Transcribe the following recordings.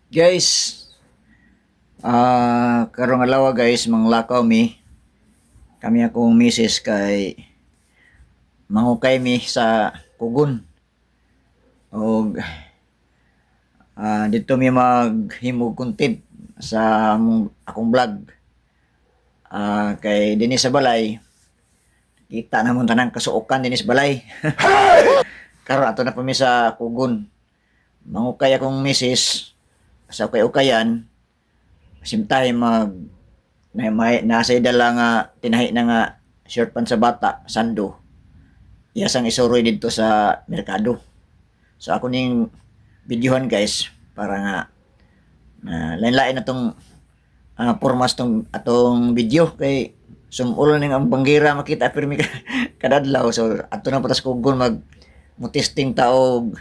Guys, karong adlaw guys, manglakaw mi. Kami akong misis kay mangukay mi sa kugon. Og dito mi maghimog content sa akong vlog. Kay dinhi sa balay, kita namon tanang kasuokan dinhi sa balay. Karon ato na pa mi sa kugon. Mangukay akong misis sa ukay-ukayan. Same time nasa dala nga tinahi na nga short pan sa bata sando iyasang isuroy dito sa merkado. So ako ning videohan guys para nga lain-lain na tong formas tong atong video kay sumulo ning ang banggira makita pirmi kadadlaw. So ato na patas kugon mo testing taog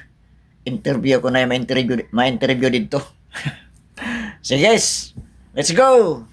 interview ko na ma-interview dito. So guys, let's go!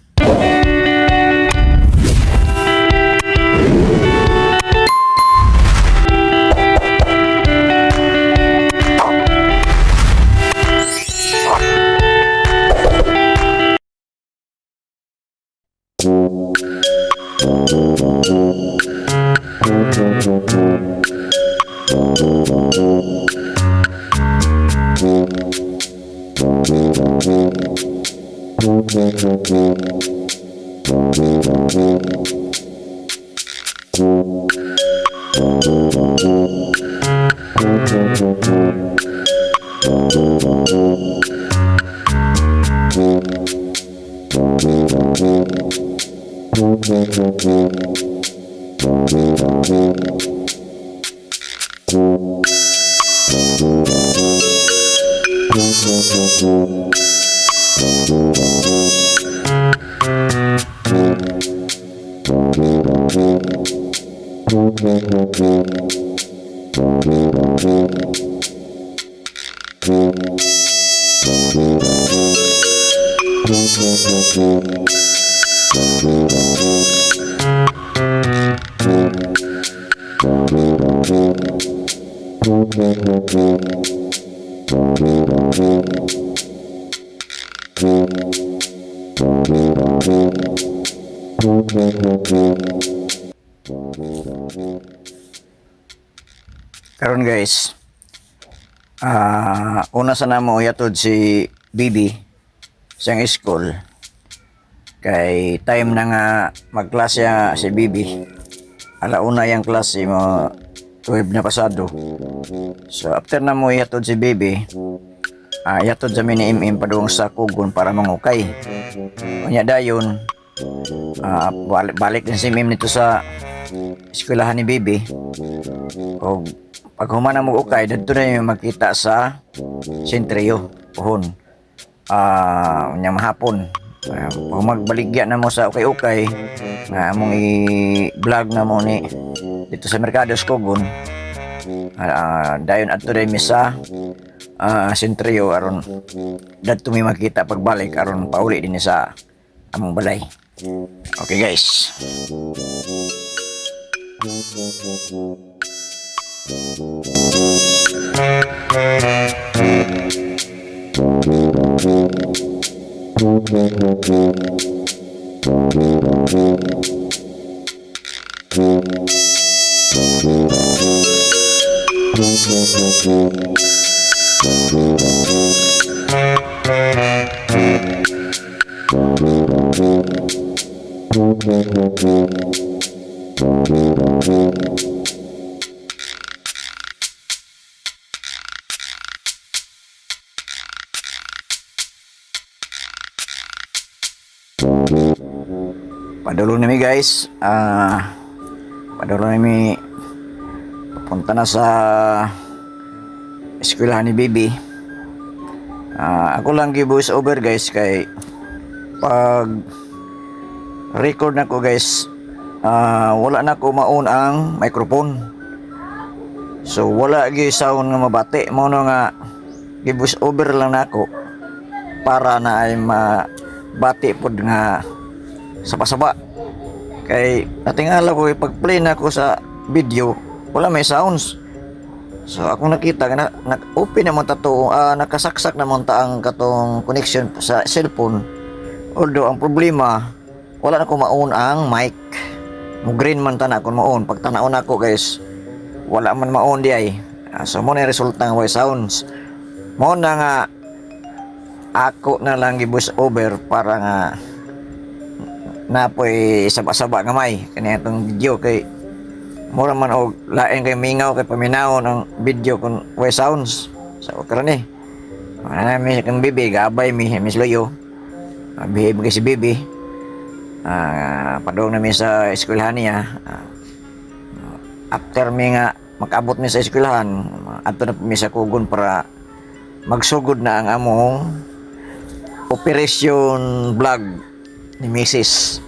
Karon guys, una sa namo yatod si Bibi sa school kay time na nga magklase si Bibi. Alauna yung klase mo 12 na pasado. So after na mo yatod si Bibi, yatod sa mini MM padung sa kugon para mangukay. Unya dayon balik din si Mim nito sa eskwelahan ni Bibi. O pag humana mo ukay, dito na yung makita sa sentrio pohon. Unya mahapon. Kung magbaligya na mo sa ukay-ukay na among i-vlog na mo ni dito sa Merkado Skogon, dayon adto day mi sa sentrio aron dadto mi makita pagbalik aron pauli din sa among balay. Okay guys. Padulong nami guys, padulong nami papunta na sa eskwelahan ni Bibi. Ako lang gi-voice over guys kay pag record na ko guys, wala na ko maun ang microphone. So wala gi sound nga mabati mo no nga gi-voice over lang nako para na ay mabati pod nga sapa-sapa. Kay natingala ko pag play na ko sa video wala may sounds. So akong nakita na open naman ta to, nakasaksak naman ta ang katong connection sa cellphone. Although ang problema wala na ko maon ang mic. Mo green man ta na kun maon. Pag tanaw na ko guys, wala man maon di ay. So mo na resulta ng voice sounds. Mo na nga ako na lang gi-voice over para nga napoy saba-saba nga may kani atong video kay mura man og lain kay mingaw kay paminawon ang video kun voice sounds. So karon ni. Ana mi kang bibi gabay mi Miss Loyo. Behave kay si bibi. Padong na mi sa eskwelahan niya. After mi nga makabot mi sa eskwelahan, adto na mi sa kugon para magsugod na ang among operation vlog ni Mrs.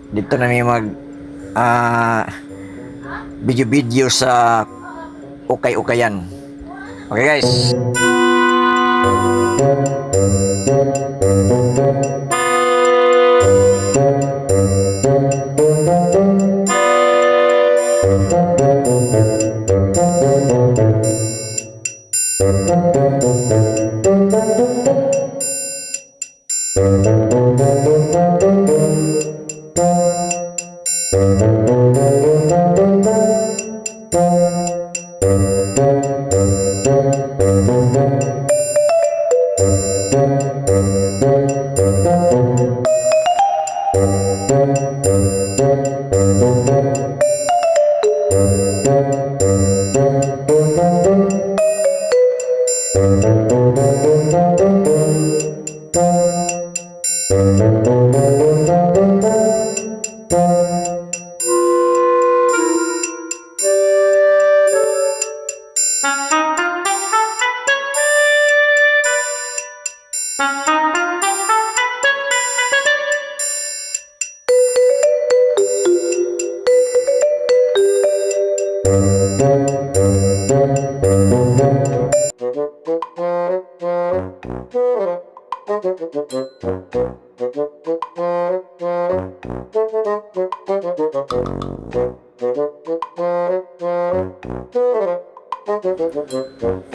Dito na mi mag video-video sa ukay-ukayan. Okay guys.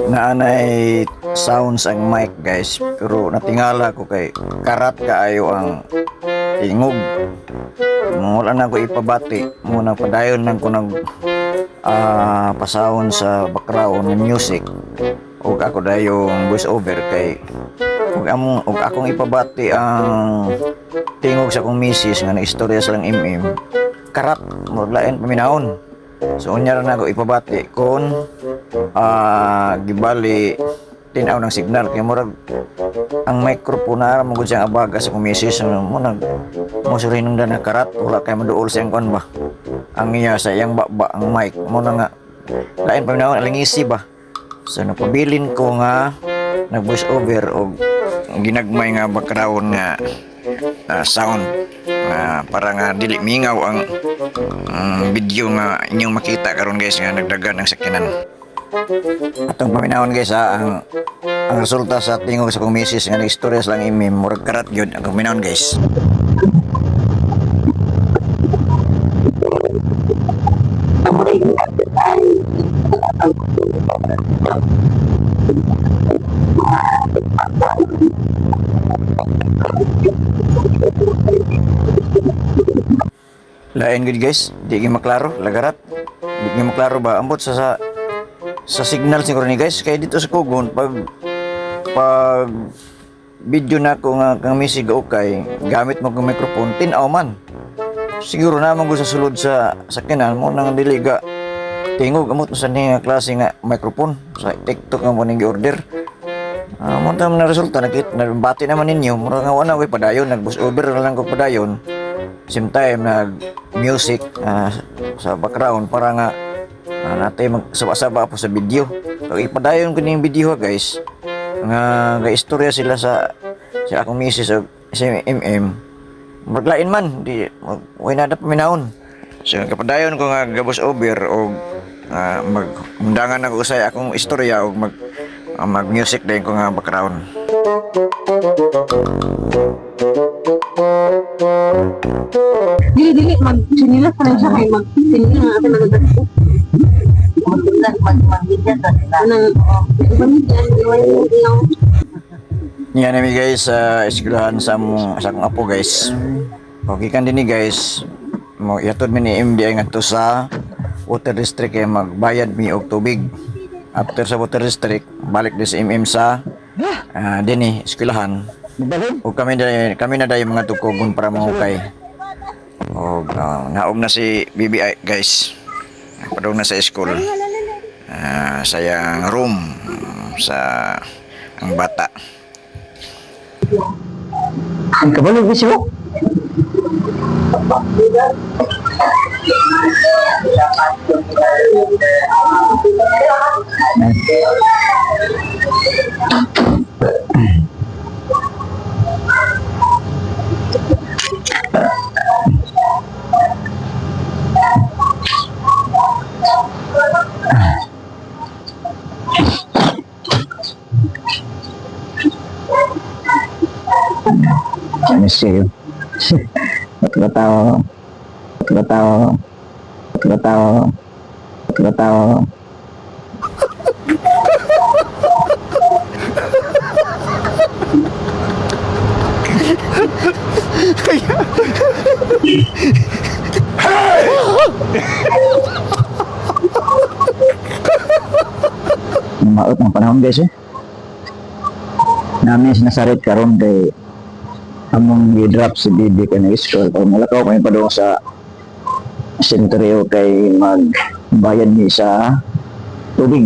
Naanay sounds ang mic guys, pero natingala ko kay karat kaayo ang tingog. Wala na ko ipabati muna padayon nang ko nag pasawon sa background ng music ug ako dayong voice over kay ug akong ipabati ang tingog sa akong misis nga naistorya sa lang karat murag lain paminahon. So unya ra na ako ipabati kon gibali tinaw ng signal kay murag ang microphone na mo gud siyang abaga sa kumisis mo nag mo surinong na karat wala kay maduol sa kon ba ang iya sa iyang baba ang mic mo na nga lain pa na alingisi ba. So napabilin ko nga nag voice over og ginagmay nga background nga sound para nga dili mingaw ang video nga inyong makita karon guys nga nagdagan ang sakyanan. Atong paminahon guys ang resulta sa tingog sa kong misis nga nagstorya sa lang murag karat gyud ang paminahon guys. Lain gud guys, di gyud maklaro, lagarat. Di gyud maklaro ba ambot sa signal siguro ni guys kay dito sa kugon pag video na ko nga kang misig okay gamit mo kang microphone tinaw man. Siguro naman ko sa sulod sa sakyanan mo nang diliga tingog amot sa ni nga klase nga microphone sa TikTok nga mo ning order. Mo tam na resulta nabati naman ninyo mura nga wala koy padayon nag-voice over na lang ko padayon. Same time nag music sa background para nga natin magsaba-saba po sa video. Pag ipadayon ko ning video guys nga gaistorya sila sa akong misis o sa maglain man di way nada paminahon. So kapadayon ko nga gabos over o magundangan ako sa akong istorya o mag music din ko nga background. Dili mag sinilas pa lang siya kay mag sinilas na natin nagdadako. sila magbigyan sa sila. Pamigyan, iwan yung Yan namin guys sa eskwelahan sa akong apo guys. Okay kan din guys. Mo yatod mi ni MDI ngadto sa water district kay magbayad mi og tubig. After sa water district, balik din sa MM sa dinhi eskwelahan. O kami na dayon mga tukogon para mahukay. O naog na si BBI guys. Padung na sa school. Sayang room sa ang bata. Ang kabalo gusto mo? Ano siya yun? Matatawa. Maot ng panahon guys eh. Namin sinasarit karon kay among i-drop si Bibi ka na school kung malakaw kami pa doon sa senteryo kay magbayad ni sa tubig.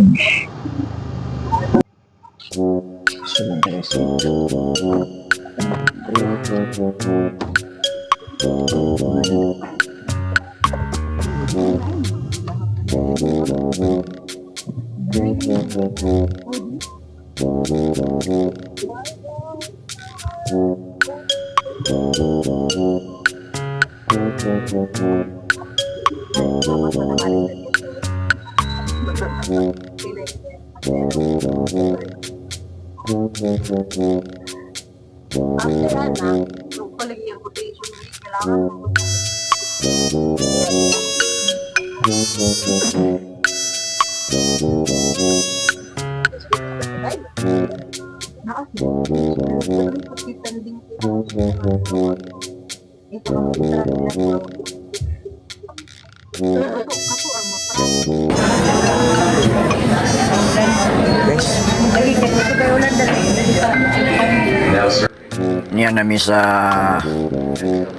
Niyan namin sa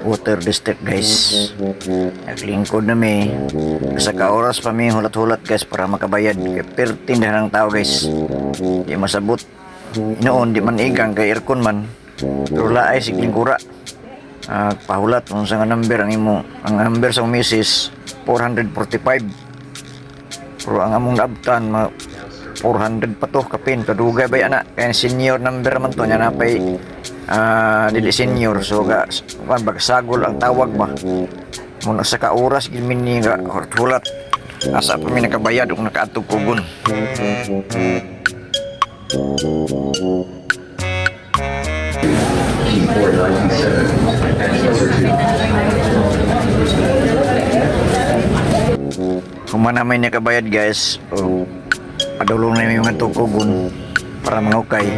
water district guys. Naglingkod nami. Sa kaoras pa mi hulat-hulat guys para makabayad. Kaya pertindahan ng tao guys. Di masabot. Inoon di man igang kay aircon man. Pero laay sigling kura. Pahulat kung sa nga number ang imo. Ang number sa misis 445. Pero ang among naabtan 400 pa to kapin kadugay ba yana kaya senior number man to nya napay dili senior so bagsagol ang tawag ba muna sa kauras gilmin ni ga hulat asa pa mi nakabayad ug nakaadtog kugon. Kung man may nakabayad guys, padulong na yung mga tukugon para mangukay.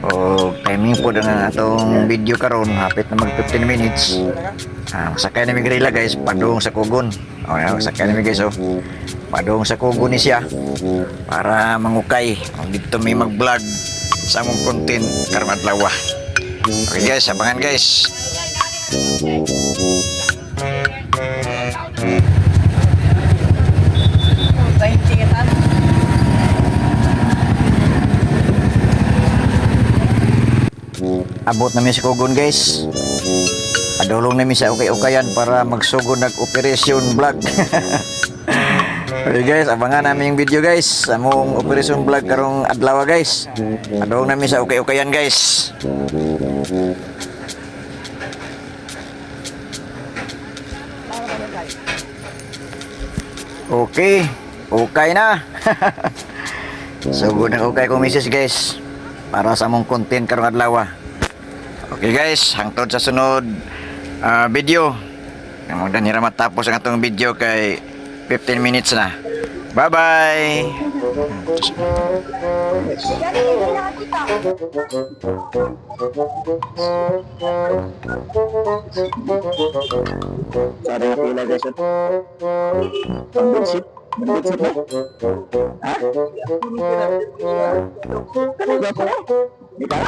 O timing po na atong video karon hapit na mag 15 minutes. Sakay na migrila guys, padung sa kugon. Sakay na guys padung sa kugon ni siya para mangukay. Dito may mag-vlog sa among content karon adlaw. Okay guys, abangan guys. Abot namin sa kugon guys. Adulong namin sa ukay-ukayan para magsugod nag-operation vlog. Okay guys, abangan namin yung video guys. Among operation vlog karong adlaw guys. Adulong namin sa ukay-ukayan guys. Okay, ukay na. Sugod na ukay ko misis guys. Para sa among content karong adlaw. Okay guys, hangtod sa sunod video. Ang danira matapos ang atong video kay 15 minutes na. Bye-bye. Sorry, pila guys. Ang bensin. Bensin na. Ha? Ano ba pa? Di ba?